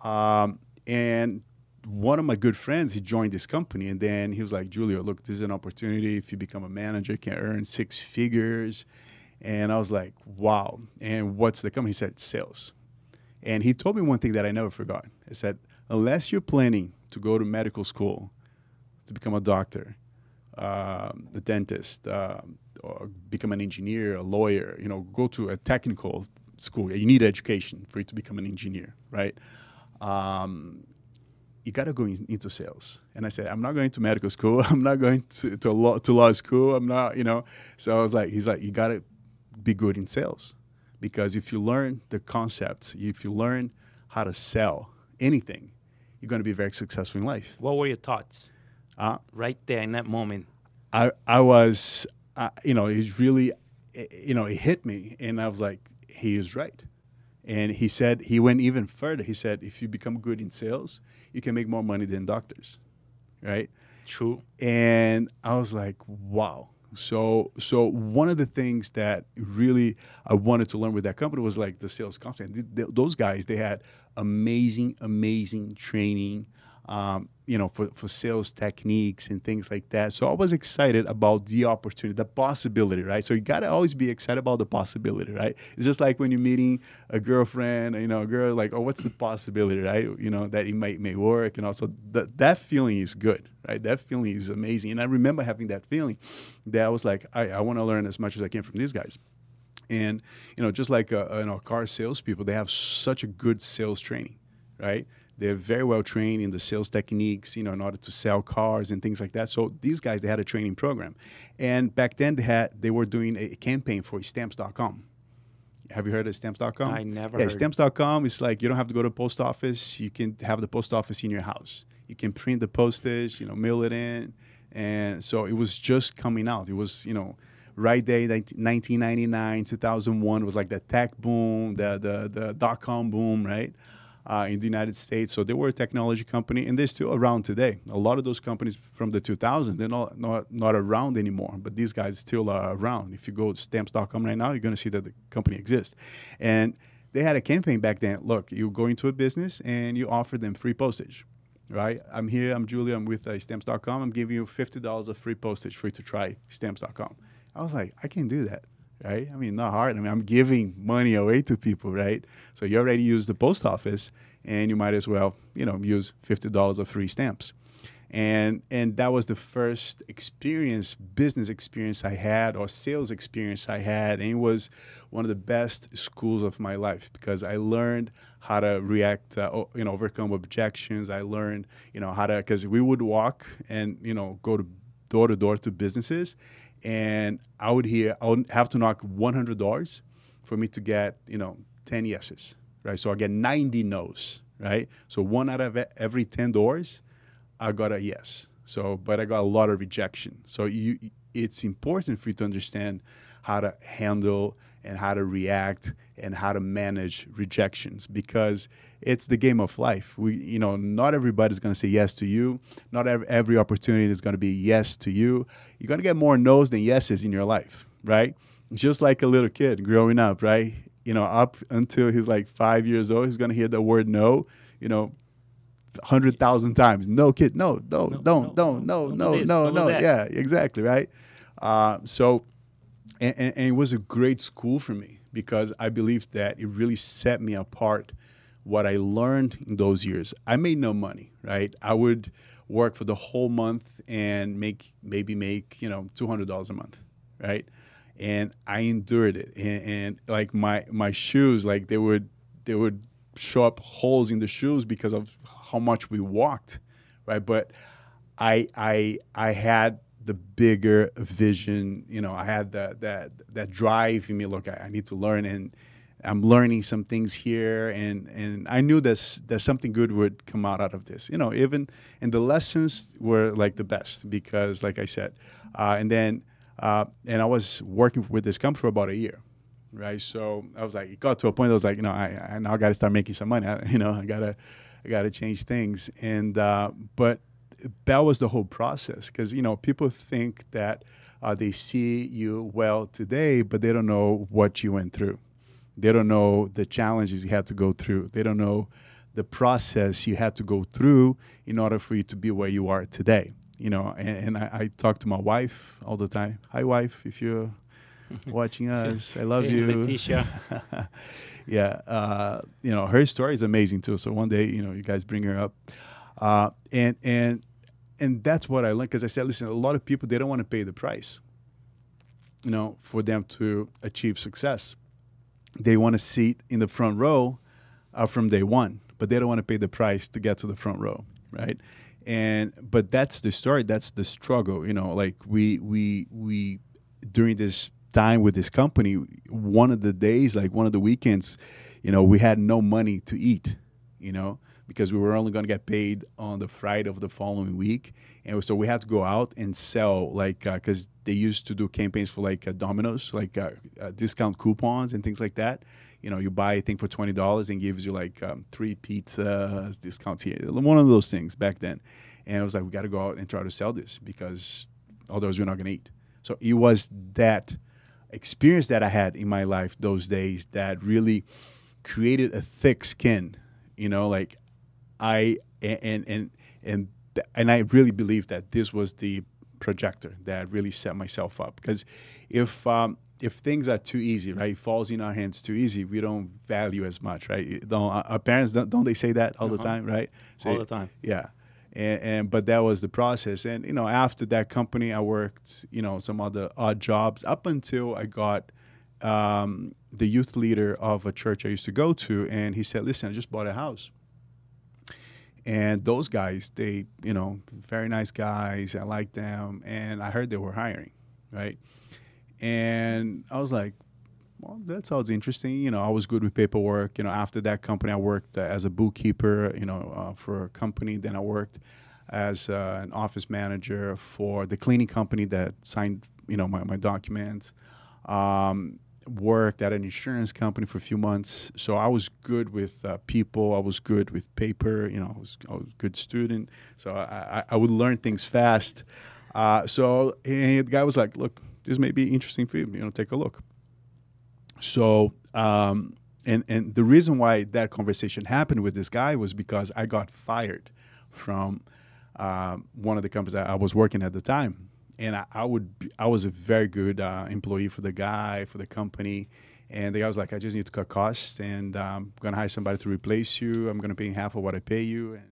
And one of my good friends, he joined this company, and then he was like, Julio, look, this is an opportunity. If you become a manager, you can earn 6 figures. And I was like, wow. And what's the company? He said, sales. And he told me one thing that I never forgot. He said, unless you're planning to go to medical school, to become a doctor, a dentist, or become an engineer, a lawyer, go to a technical school. You need education for you to become an engineer, right? You got to go into sales. And I said, I'm not going to medical school. I'm not going to law school. I'm not, So I was like, he's like, you got to be good in sales. Because if you learn the concepts, if you learn how to sell anything, you're going to be very successful in life. What were your thoughts right there in that moment? I was, it's really, it hit me. And I was like, he is right. And he said, he went even further. He said, if you become good in sales, you can make more money than doctors, right? True. And I was like, wow. So one of the things that really I wanted to learn with that company was like the sales content. Those guys, they had amazing training, for sales techniques and things like that. So I was excited about the opportunity, the possibility, right? So you got to always be excited about the possibility, right? It's just like when you're meeting a girlfriend, a girl, like, oh, what's the possibility, right? That it may work. And also that feeling is good, right? That feeling is amazing. And I remember having that feeling that I was like, I want to learn as much as I can from these guys. And, just like, car salespeople, they have such a good sales training, right? They're very well trained in the sales techniques, in order to sell cars and things like that. So these guys, they had a training program. And back then they were doing a campaign for stamps.com. Have you heard of stamps.com? I never heard. Stamps.com is like, you don't have to go to the post office. You can have the post office in your house. You can print the postage, mail it in. And so it was just coming out. It was, right there, 1999, 2001 was like the tech boom, the dot-com boom, right? In the United States. So they were a technology company, and they're still around today. A lot of those companies from the 2000s, they're not around anymore, but these guys still are around. If you go to stamps.com right now, you're going to see that the company exists. And they had a campaign back then. Look, you go into a business and you offer them free postage, right? I'm here, I'm Julia, I'm with stamps.com. I'm giving you $50 of free postage for you to try stamps.com. I was like, I can do that. Right? I mean, not hard. I mean, I'm giving money away to people, right? So you already use the post office, and you might as well, use $50 of free stamps. And that was the first business experience I had, or sales experience I had. And it was one of the best schools of my life, because I learned how to react, overcome objections. I learned, how to, because we would walk and, go to door to businesses. And I would have to knock 100 doors for me to get, 10 yeses, right? So I get 90 no's, right? So 1 out of every 10 doors, I got a yes. But I got a lot of rejection. So it's important for you to understand how to handle and how to react and how to manage rejections, because it's the game of life. Not everybody's going to say yes to you. Not every opportunity is going to be yes to you. You're going to get more no's than yeses in your life, right? Just like a little kid growing up, right? Up until he's like 5 years old, he's going to hear the word no, 100,000 times. No, kid, no. Yeah, exactly, right? And it was a great school for me, because I believe that it really set me apart. What I learned in those years, I made no money, right? I would work for the whole month and maybe make $200 a month, right? And I endured it, and like my shoes, like they would show up holes in the shoes because of how much we walked, right? But I had the bigger vision, I had that drive in me. Look, I need to learn, and I'm learning some things here, and I knew that something good would come out of this, even, and the lessons were like the best, because like I said, and I was working with this company for about a year, right? So I was like, it got to a point I was like, I now got to start making some money. I gotta change things, and but that was the whole process, because people think that they see you well today, but they don't know what you went through. They don't know the challenges you had to go through. They don't know the process you had to go through in order for you to be where you are today. And I talk to my wife all the time. Hi, wife, if you're watching us, I love you. Leticia. Yeah, her story is amazing too. So one day, you guys bring her up, and that's what I learned, because I said, listen, a lot of people, they don't want to pay the price, for them to achieve success. They want to sit in the front row from day one, but they don't want to pay the price to get to the front row, right? But that's the story. That's the struggle. Like we during this time with this company, one of the days, like one of the weekends, we had no money to eat, because we were only going to get paid on the Friday of the following week. And so we had to go out and sell, like, because they used to do campaigns for like Domino's, like discount coupons and things like that. You buy a thing for $20 and gives you like 3 pizzas, discounts here. One of those things back then. And I was like, we got to go out and try to sell this, because otherwise we're not going to eat. So it was that experience that I had in my life those days that really created a thick skin, like I really believe that this was the projector that really set myself up. Because if things are too easy, right, it falls in our hands too easy, we don't value as much, right? Our parents, don't they say that all the time, right? All the time. Yeah. But that was the process. And, after that company, I worked, some other odd jobs up until I got the youth leader of a church I used to go to. And he said, listen, I just bought a house. And those guys, they, very nice guys. I like them. And I heard they were hiring, right? And I was like, well, that sounds interesting. I was good with paperwork. After that company, I worked as a bookkeeper, for a company. Then I worked as an office manager for the cleaning company that signed, my documents. Worked at an insurance company for a few months. So I was good with people. I was good with paper. I was a good student. So I would learn things fast. So the guy was like, look, this may be interesting for you. Take a look. So, and the reason why that conversation happened with this guy was because I got fired from one of the companies I was working at the time. And I was a very good employee for the guy, for the company. And the guy was like, I just need to cut costs, and I'm going to hire somebody to replace you. I'm going to pay half of what I pay you.